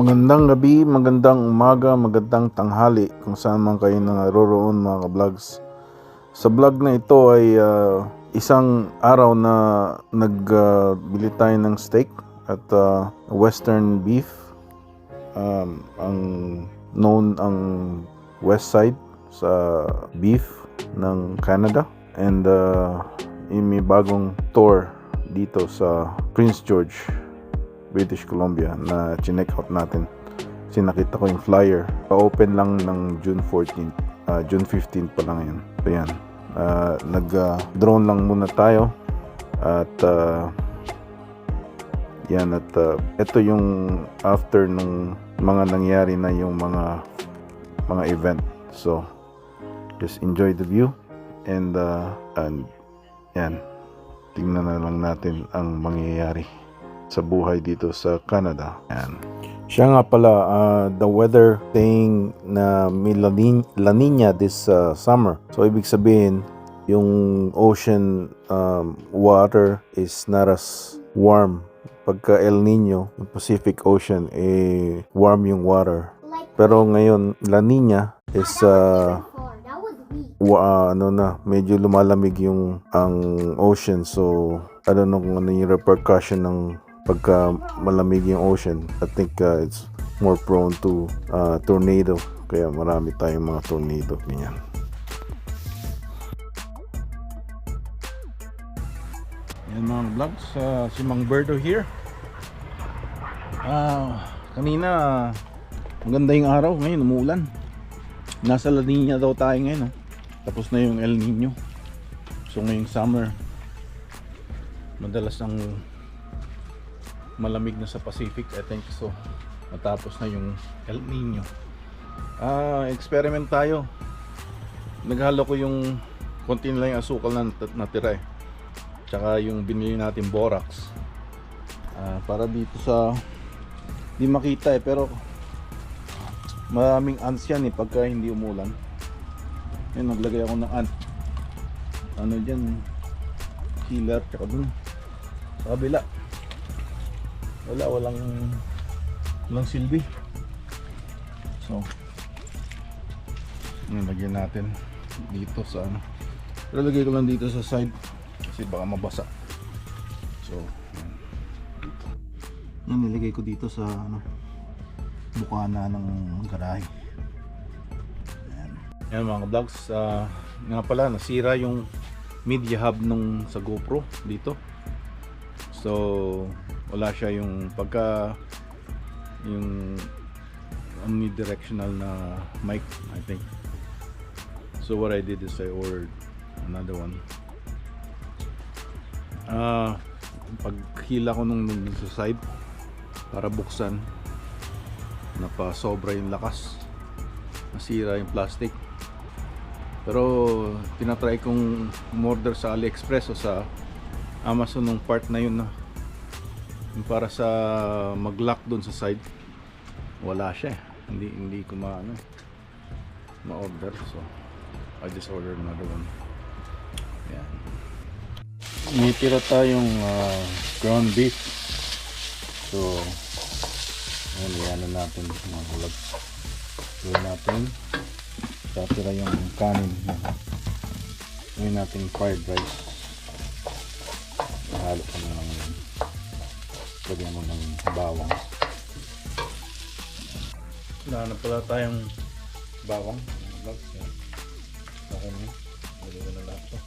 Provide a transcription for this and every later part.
Magandang gabi, magandang umaga, magandang tanghali kung saan man kayo naroroon mga ka-vlogs. Sa vlog na ito ay isang araw na nagbili tayo ng steak at western beef. Ang known ang west side sa beef ng Canada. And may bagong tour dito sa Prince George, British Columbia na chinek out natin. Sinakita ko yung flyer. Pa-open lang ng June 14th. June 15th pa lang ngayon. So yan. Nag-drone lang muna tayo. At yan. At ito yung after nung mga nangyari na yung mga event. So just enjoy the view. And yan. Tingnan na lang natin ang mangyayari sa buhay dito sa Canada. Yan. Siya nga pala, the weather saying na may La Nina this summer. So ibig sabihin, yung ocean water is not as warm. Pagka El Nino, yung Pacific Ocean, warm yung water. Pero ngayon, La Nina is medyo lumalamig ang ocean. So I don't know kung ano yung repercussion ng pagka malamig yung ocean. I think it's more prone to tornado. Kaya marami tayong mga tornado. Ganyan. Yan mga vlogs. Si Mang Berto here. Kanina maganda yung araw. Ngayon umuulan. Nasa La Nina daw tayo ngayon. Tapos na yung El Nino. So ngayong summer, madalas ang malamig na sa Pacific, I think. So matapos na yung El Nino. Experiment tayo. Naghalo ko yung konti na lang yung asukal na natira tsaka yung binili natin borax, para dito sa di makita pero maraming ants yan pagka hindi umulan. Yan, naglagay ako ng ant dyan, killer, tsaka dun sa kabila walang silbi. So nilagyan natin dito sa lagay ko lang dito sa side kasi baka mabasa. So yan, nilagay ko dito sa bukana ng garahe. Yan mga vlogs, nga pala nasira yung media hub nung sa GoPro dito. So wala siya yung pagka yung omnidirectional na mic, I think. So what I did is I ordered another one. Paghila ko nung sa side para buksan, napasobra yung lakas, nasira yung plastic. Pero tinatry kong order sa AliExpress o sa Amazon ng part na yun yung para sa mag-lock dun sa side. Wala siya. Hindi ko ma-order. So I just ordered another one. Yan. May tira tayong ground beef. So yan natin mga vlogs. Gawin natin. Tatira yung kanin. Gawin natin fried rice. Halo ko na lang yun. Lagyan mo ng bawang. Nahanap pala tayong bawang. Okay na. Lagyan na lahat ito.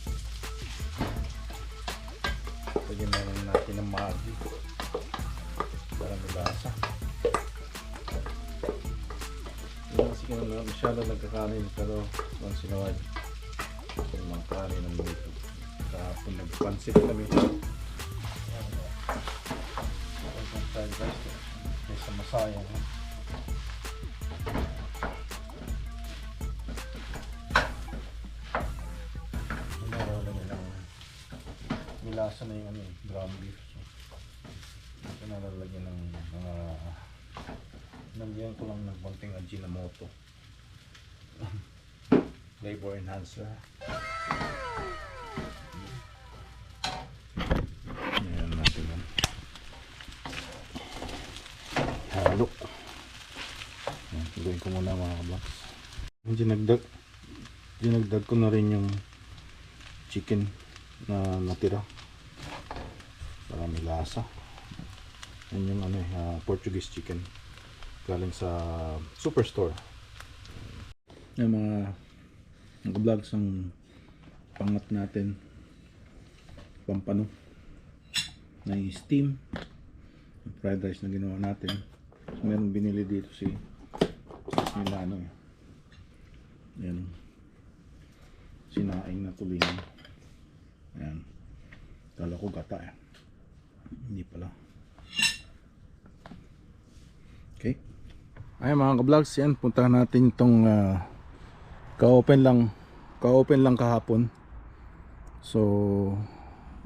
Lagyan na lang natin ng magi para malasa. Kasi masyado nagkakanin, pero once in a while yung mga kanin ng dito. Kahapon nagpansit kami. Fried rice sa Masaya. Nilasa na yung ground beef. So nalalagyan ng mga nalagyan ko lang ng konting Ajinomoto. Flavor enhancer. Ayan natin yan. Halo. dinagdag ko na rin yung chicken na natira para may lasa. Yan yung Portuguese chicken galing sa Superstore. Yung mga vlogs ang pangat natin pampano na steam fried rice na ginawa natin. So, meron binili dito si Milano. Yan, sinaing na tulingan. Ayan, kala ko gata hindi pala. Okay, ay mga ka-vlogs, yan, puntahan natin itong ka-open lang kahapon. So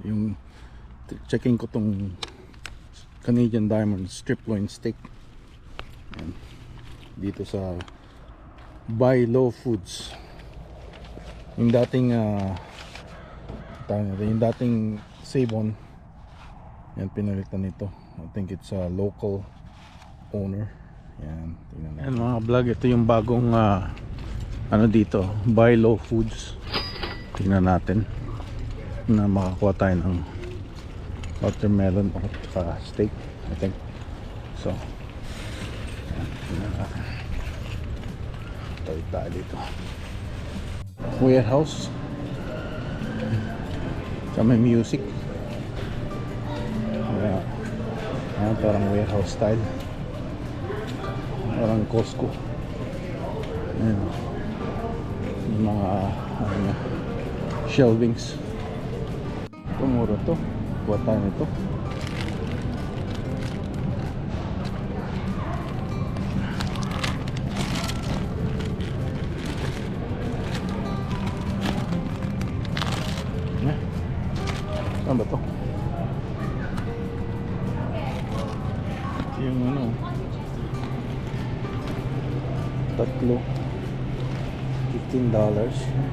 yung checking ko tong Canadian Diamond strip loin steak. Yan, dito sa Buy Low Foods. Yung dating yung dating Sabon, yan, pinalitan nito. I think it's a local owner. Yan, tingnan natin. Yan mga vlog, ito yung bagong dito, Buy Low Foods. Tingnan natin na makakuha tayo ng watermelon o saka steak, I think. So yan, tingnan natin. Tayo dito. Warehouse. So may music. Parang warehouse style. Parang Costco. Ayan. Yung mga shelvings. Ito mura to. Kuha tayo nito. Saan ba to? Yung tatlo $15.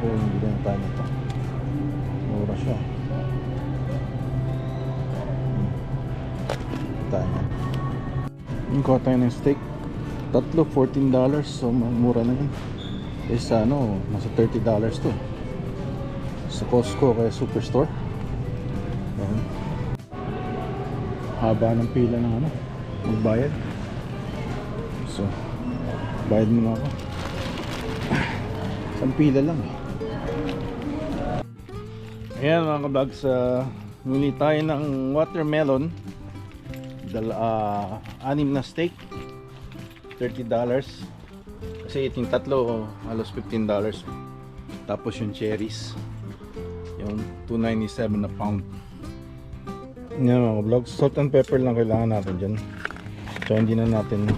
Hindi na tayo nito. Mura siya. Tayo. Yung kuha tayo ng steak, tatlo $14. So mura na yun. Sa nasa $30 to. Sa Costco kaya Superstore. Ayan. Haba ng pila ng magbayad. So bayad muna ako. Isang pila lang Ayan mga ka-vlogs, muli tayo ng watermelon. Anim na steak, $30. Kasi iting tatlo halos $15. Tapos yung cherries, yung $2.97 a pound. Yan mga ka-vlogs, salt and pepper lang kailangan natin dyan. So hindi na natin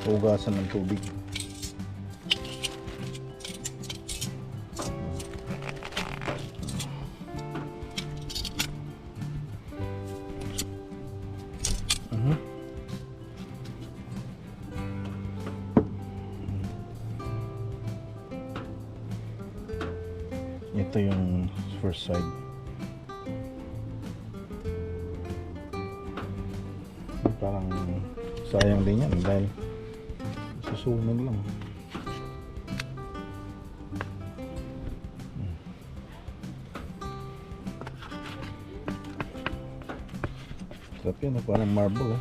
hugasan ng tubig. Ito yung first side. Parang sayang din yan dahil susunog lang. Sarap yun, parang marble.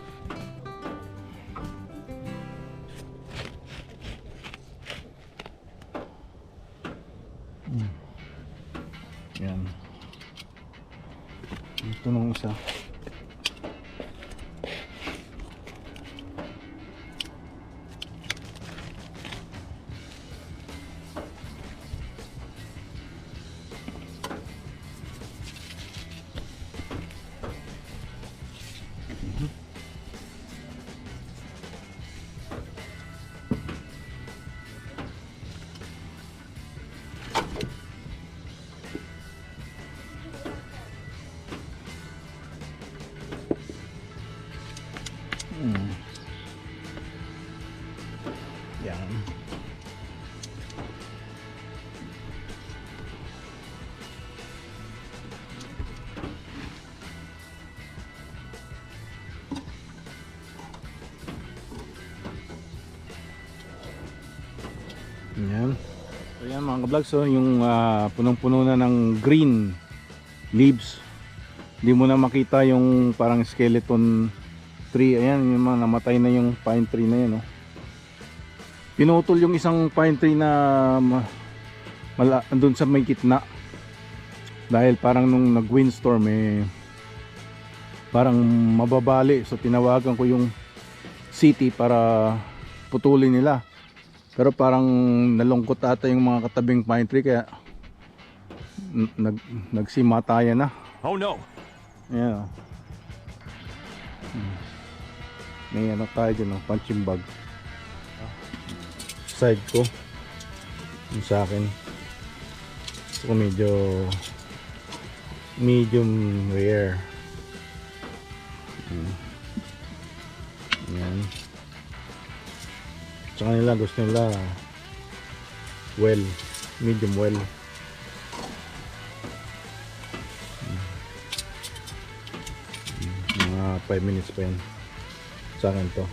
Yan. Ito nung isa. Yan. Yan. So yan mga ka-vlog, so yung punong-puno na ng green leaves. Hindi mo na makita yung parang skeleton tree. Ayan, yung mga namatay na yung pine tree na yan, no? Pinutol yung isang pine tree na doon sa may gitna. Dahil parang nung nag-windstorm parang mababali. So tinawagan ko yung city para putulin nila. Pero parang nalungkot ata yung mga katabing pine tree kaya nagsimatayan na. Oh no. Yeah. May ano tayo dyan, punching bag. Side ko. Yung sa akin. So medyo medium rare. Yan. Sa kanila gusto nila well, medium well. Mga 5 minutes pa yan sa akin to.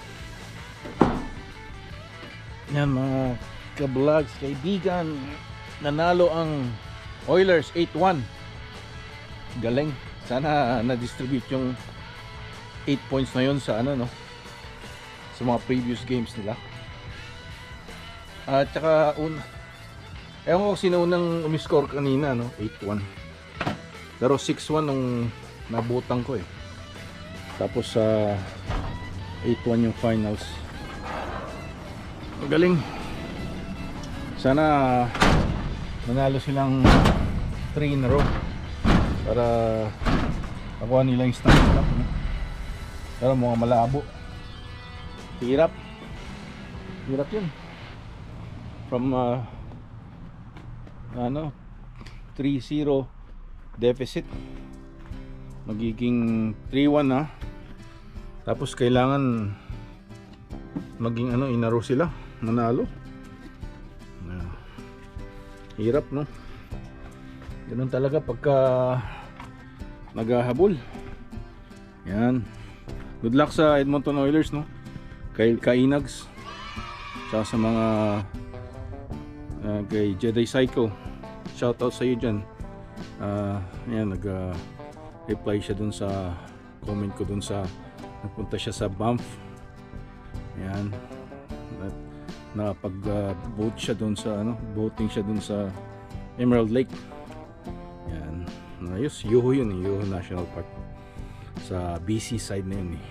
Yan mga ka-vlogs, kaibigan, nanalo ang Oilers 8-1. Galing. Sana na-distribute yung 8 points na yun sa ano, no, sa mga previous games nila. At saka ewan ko sino unang umiscore kanina, no? 8-1. Pero 6-1 nung nabutang ko eh. Tapos 8-1 yung finals. Magaling. Sana manalo silang 3 in a row para makuha nila yung Stanley Cup, no? Pero mga malabo. Hirap yun. From 3-0 deficit magiging 3-1 na. Tapos kailangan maging inaro sila, manalo. Hirap, no? Ganun talaga pagka naghahabol. Yan. Good luck sa Edmonton Oilers, no? Kay Inags. Tsaka sa mga kay Jedi Psycho, shoutout sa iyo dyan. Yan, nag-reply siya dun sa comment ko dun sa nagpunta siya sa Banff. Yan, at nakapag-boat siya dun sa boating siya dun sa Emerald Lake. Yan, ayos, Yuho yun, Yuho National Park sa BC side na yun eh.